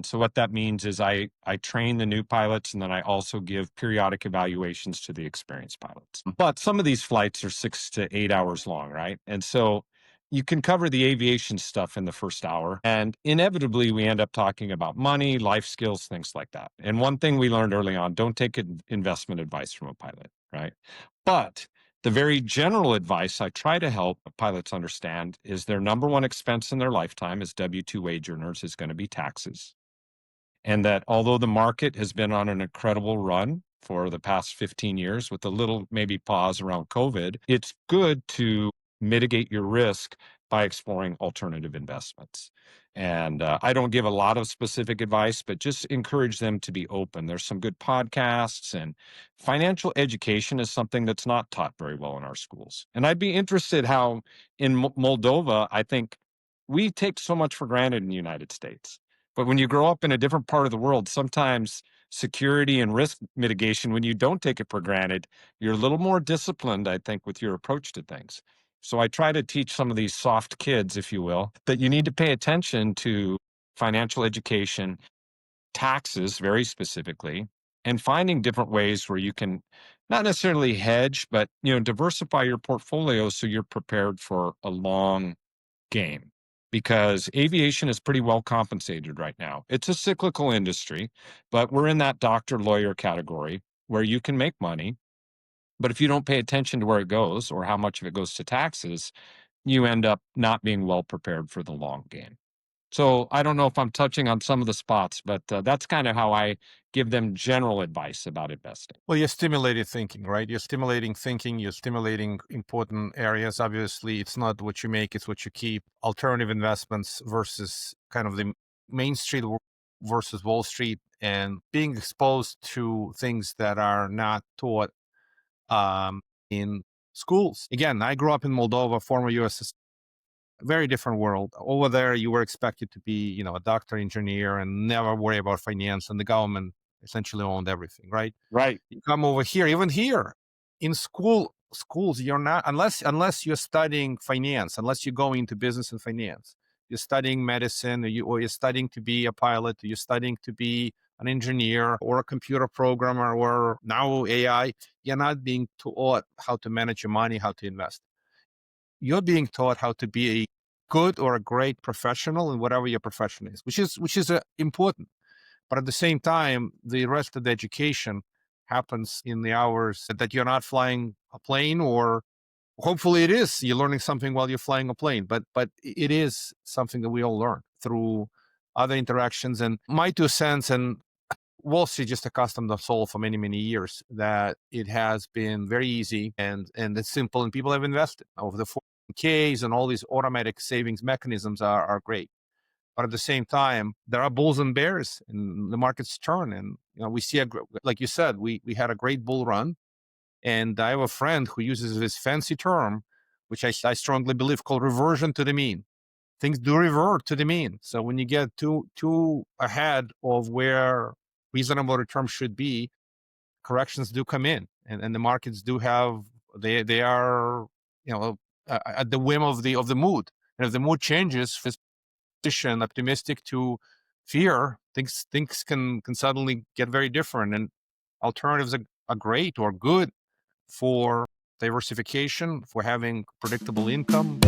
And so what that means is I train the new pilots, and then I also give periodic evaluations to the experienced pilots. But some of these flights are 6 to 8 hours long, right? And so you can cover the aviation stuff in the first hour. And inevitably, we end up talking about money, life skills, things like that. And one thing we learned early on, don't take investment advice from a pilot, right? But the very general advice I try to help pilots understand is their number one expense in their lifetime as W-2 wage earners is going to be taxes. And that although the market has been on an incredible run for the past 15 years with a little maybe pause around COVID, it's good to mitigate your risk by exploring alternative investments. And I don't give a lot of specific advice, but just encourage them to be open. There's some good podcasts, and financial education is something that's not taught very well in our schools. And I'd be interested how in Moldova, I think we take so much for granted in the United States. But when you grow up in a different part of the world, sometimes security and risk mitigation, when you don't take it for granted, you're a little more disciplined, I think, with your approach to things. So I try to teach some of these soft kids, if you will, that you need to pay attention to financial education, taxes very specifically, and finding different ways where you can not necessarily hedge, but diversify your portfolio so you're prepared for a long game. Because aviation is pretty well compensated right now. It's a cyclical industry, but we're in that doctor lawyer category where you can make money. But if you don't pay attention to where it goes or how much of it goes to taxes, you end up not being well prepared for the long game. So I don't know if I'm touching on some of the spots, but that's kind of how I give them general advice about investing. Well, you're stimulating thinking, right? You're stimulating thinking, you're stimulating important areas. Obviously, it's not what you make, it's what you keep. Alternative investments versus kind of the Main Street versus Wall Street, and being exposed to things that are not taught in schools. Again, I grew up in Moldova, former USSR, very different world. Over there, you were expected to be, a doctor, engineer, and never worry about finance, and the government essentially owned everything, right? Right. You come over here, even here in schools, you're not, unless you're studying finance, unless you're going into business and finance, you're studying medicine, or you're studying to be a pilot, or you're studying to be an engineer or a computer programmer, or now AI. You're not being taught how to manage your money, how to invest. You're being taught how to be a good or a great professional in whatever your profession is, which is important. But at the same time, the rest of the education happens in the hours that you're not flying a plane, or hopefully it is. You're learning something while you're flying a plane, but it is something that we all learn through other interactions. And my 2 cents, and Wall Street just accustomed us all for many, many years that it has been very easy and it's simple, and people have invested over the 401ks, and all these automatic savings mechanisms are great. But at the same time, there are bulls and bears, and the markets turn. And we see like you said, we had a great bull run. And I have a friend who uses this fancy term, which I strongly believe, called reversion to the mean. Things do revert to the mean. So when you get too ahead of where reasonable return should be, corrections do come in, and the markets do have they are at the whim of the mood. And if the mood changes, optimistic to fear, things can suddenly get very different. And alternatives are great or good for diversification, for having predictable income.